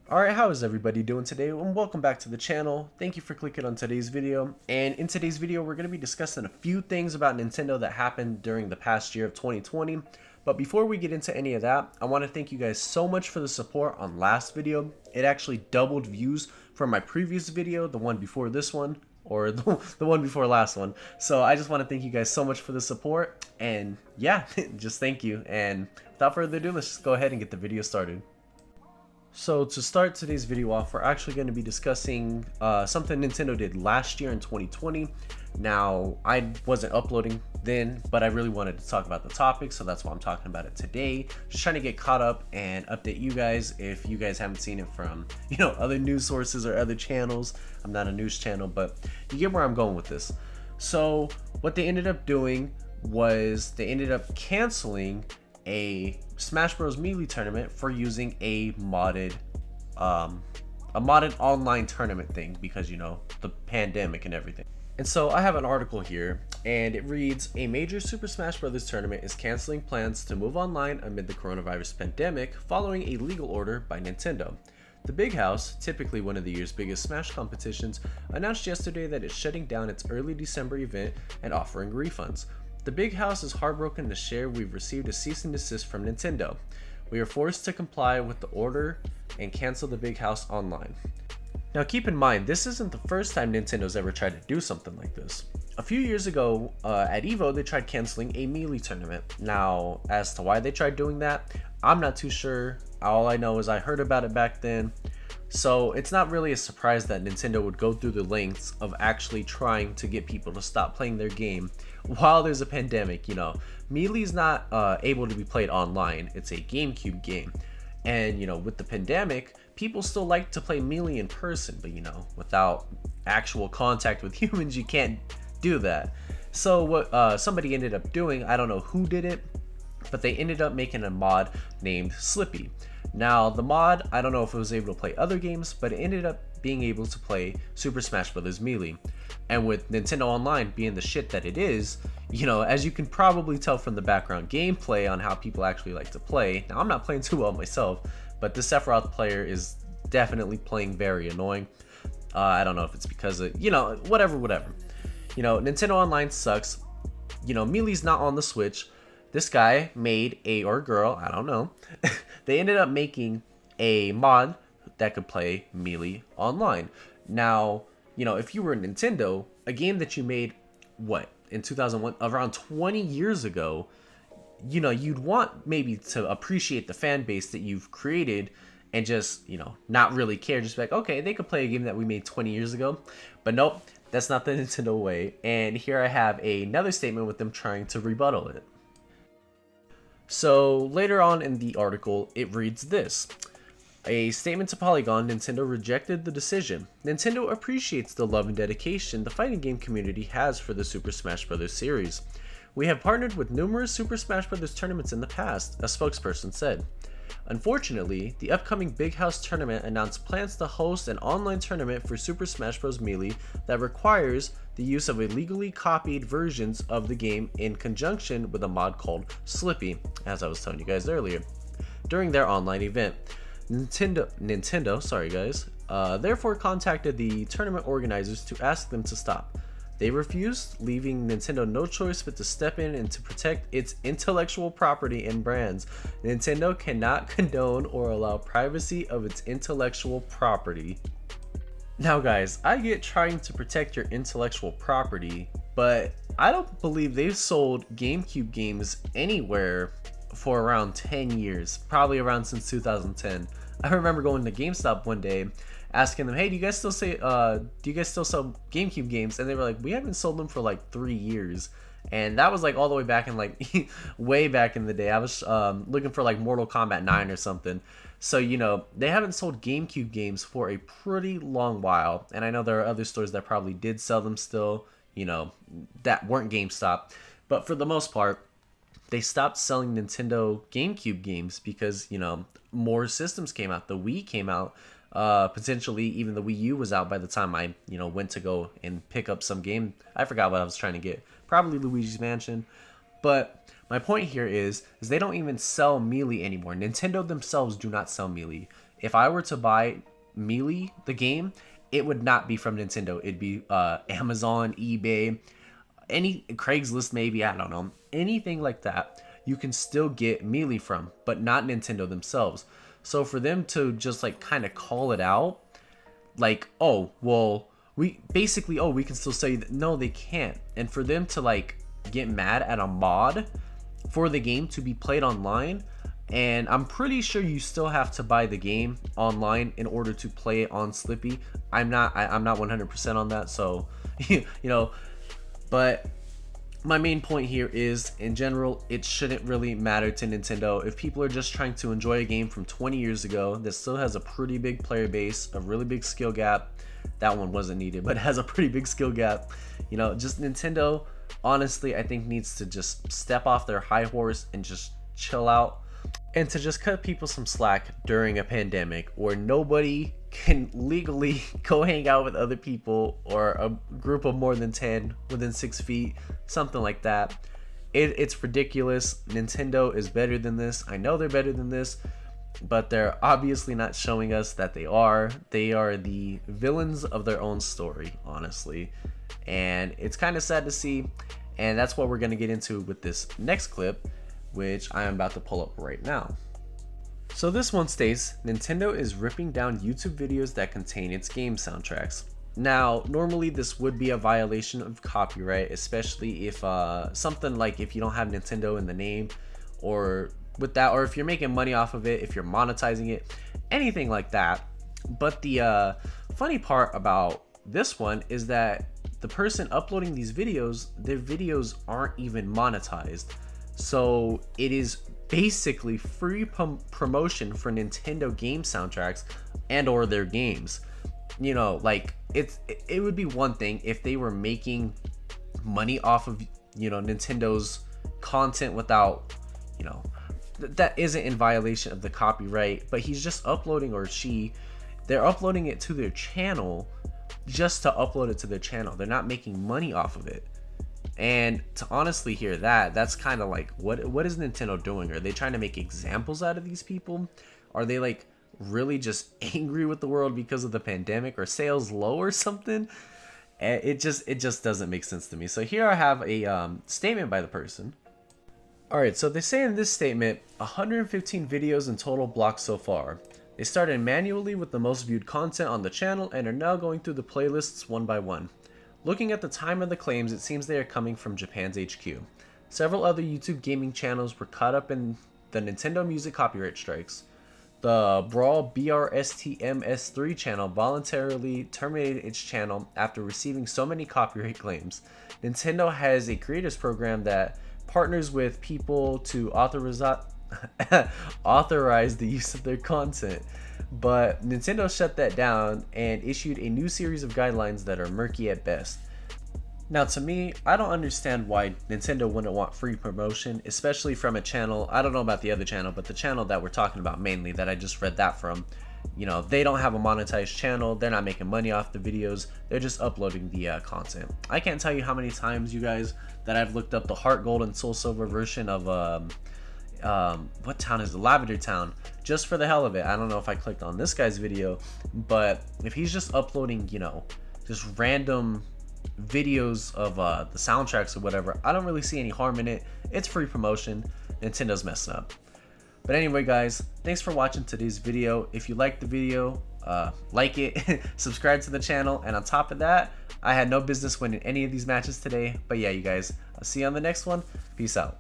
Alright, how is everybody doing today? And welcome back to the channel. Thank you for clicking on today's video. And in today's video, we're going to be discussing a few things about Nintendo that happened during the past year of 2020. But before we get into any of that, I want to thank you guys so much for the support on last video. It actually doubled views from my previous video, the one before this one, or the one before last one. So I just want to thank you guys so much for the support. And yeah, just thank you. And without further ado, let's just go ahead and get the video started. So to start today's video off, we're actually going to be discussing something Nintendo did last year in 2020. Now, I wasn't uploading then, but I really wanted to talk about the topic, so that's why I'm talking about it today. Just trying to get caught up and update you guys if you guys haven't seen it from, other news sources or other channels. I'm not a news channel, but you get where I'm going with this. So what they ended up doing was they ended up canceling a Smash Bros. Melee tournament for using a modded online tournament thing because the pandemic and everything. And so I have an article here and it reads, a major Super Smash Bros. Tournament is canceling plans to move online amid the coronavirus pandemic following a legal order by Nintendo. The Big House, typically one of the year's biggest Smash competitions, announced yesterday that it's shutting down its early December event and offering refunds. The Big House is heartbroken to share we've received a cease and desist from Nintendo. We are forced to comply with the order and cancel the Big House online. Now keep in mind, this isn't the first time Nintendo's ever tried to do something like this. A few years ago at EVO, they tried canceling a Melee tournament. Now, as to why they tried doing that, I'm not too sure. All I know is I heard about it back then. So it's not really a surprise that Nintendo would go through the lengths of actually trying to get people to stop playing their game while there's a pandemic. Melee is not able to be played online. It's a GameCube game. And, with the pandemic, people still like to play Melee in person, but, without actual contact with humans, you can't do that. So what somebody ended up doing, I don't know who did it, but they ended up making a mod named Slippy. Now, the mod, I don't know if it was able to play other games, but it ended up being able to play Super Smash Bros. Melee. And with Nintendo Online being the shit that it is, as you can probably tell from the background gameplay on how people actually like to play. Now, I'm not playing too well myself, but this Sephiroth player is definitely playing very annoying. I don't know if it's because of, whatever. Nintendo Online sucks. Melee's not on the Switch. This guy made or girl, I don't know. They ended up making a mod that could play Melee online. Now, if you were Nintendo, a game that you made, in 2001, around 20 years ago, you'd want maybe to appreciate the fan base that you've created and just, not really care. Just be like, okay, they could play a game that we made 20 years ago. But nope, that's not the Nintendo way. And here I have another statement with them trying to rebuttal it. So later on in the article, it reads this. A statement to Polygon, Nintendo rejected the decision. Nintendo appreciates the love and dedication the fighting game community has for the Super Smash Bros. Series. We have partnered with numerous Super Smash Bros. Tournaments in the past, a spokesperson said. Unfortunately, the upcoming Big House tournament announced plans to host an online tournament for Super Smash Bros. Melee that requires the use of illegally copied versions of the game in conjunction with a mod called Slippy, as I was telling you guys earlier, during their online event. Nintendo, sorry guys, therefore contacted the tournament organizers to ask them to stop. They refused, leaving Nintendo no choice but to step in and to protect its intellectual property and brands. Nintendo cannot condone or allow privacy of its intellectual property. Now guys, I get trying to protect your intellectual property, but I don't believe they've sold GameCube games anywhere for around 10 years, probably around since 2010. I remember going to GameStop one day asking them, hey, do you guys still sell GameCube games? And they were like, we haven't sold them for like 3 years. And that was like all the way back in like way back in the day. I was looking for like Mortal Kombat 9 or something. So, they haven't sold GameCube games for a pretty long while. And I know there are other stores that probably did sell them still, that weren't GameStop. But for the most part, they stopped selling Nintendo GameCube games because, more systems came out. The Wii came out. Potentially even the Wii U was out by the time I, went to go and pick up some game. I forgot what I was trying to get. Probably Luigi's Mansion. But my point here is they don't even sell Melee anymore. Nintendo themselves do not sell Melee. if I were to buy Melee, the game, it would not be from Nintendo. It'd be Amazon, eBay, any Craigslist, maybe, I don't know, anything like that. You can still get Melee from, but not Nintendo themselves. So for them to just like kind of call it out, like, oh, well, we basically, oh, we can still say that, no, they can't. And for them to like get mad at a mod for the game to be played online, and I'm pretty sure you still have to buy the game online in order to play it on Slippy. I'm not 100% on that, so you know, but my main point here is, in general, it shouldn't really matter to Nintendo. If people are just trying to enjoy a game from 20 years ago that still has a pretty big player base, a really big skill gap, that one wasn't needed, but it has a pretty big skill gap, you know, just Nintendo, honestly, I think needs to just step off their high horse and just chill out, and to just cut people some slack during a pandemic where nobody can legally go hang out with other people or a group of more than 10 within 6 feet, something like that. It's ridiculous. Nintendo is better than this. I know they're better than this, but they're obviously not showing us that they are. They are the villains of their own story, honestly, and it's kind of sad to see. And that's what we're going to get into with this next clip, which I am about to pull up right now. So this one states, Nintendo is ripping down YouTube videos that contain its game soundtracks. Now, normally this would be a violation of copyright, especially if something like if you don't have Nintendo in the name, or with that, or if you're making money off of it, if you're monetizing it, anything like that. But the funny part about this one is that the person uploading these videos, their videos aren't even monetized. So it is basically free promotion for Nintendo game soundtracks and or their games. You know, like it would be one thing if they were making money off of, you know, Nintendo's content without, you know, that isn't in violation of the copyright, but he's just uploading, or they're uploading it to their channel just to upload it to their channel. They're not making money off of it. And to honestly hear that, that's kind of like, what is Nintendo doing? Are they trying to make examples out of these people? Are they like really just angry with the world because of the pandemic, or sales low or something? It just doesn't make sense to me. So here I have a statement by the person. Alright, so they say in this statement, 115 videos in total blocked so far. They started manually with the most viewed content on the channel and are now going through the playlists one by one. Looking at the time of the claims, it seems they are coming from Japan's HQ. Several other YouTube gaming channels were caught up in the Nintendo Music copyright strikes. The Brawl BRSTMS3 channel voluntarily terminated its channel after receiving so many copyright claims. Nintendo has a creators program that partners with people to authorize the use of their content, but Nintendo shut that down and issued a new series of guidelines that are murky at best. Now, to me, I don't understand why Nintendo wouldn't want free promotion, especially from a channel, I don't know about the other channel, but the channel that we're talking about mainly, that I just read that from, you know, they don't have a monetized channel, they're not making money off the videos, they're just uploading the content. I can't tell you how many times, you guys, that I've looked up the Heart Gold and Soul Silver version of what town is it? Lavender Town, just for the hell of it. I don't know if I clicked on this guy's video, but if he's just uploading, you know, just random videos of the soundtracks or whatever, I don't really see any harm in it. It's free promotion. Nintendo's messing up. But anyway, guys, thanks for watching today's video. If you liked the video, like it, subscribe to the channel, and on top of that, I had no business winning any of these matches today, but yeah, you guys, I'll see you on the next one. Peace out.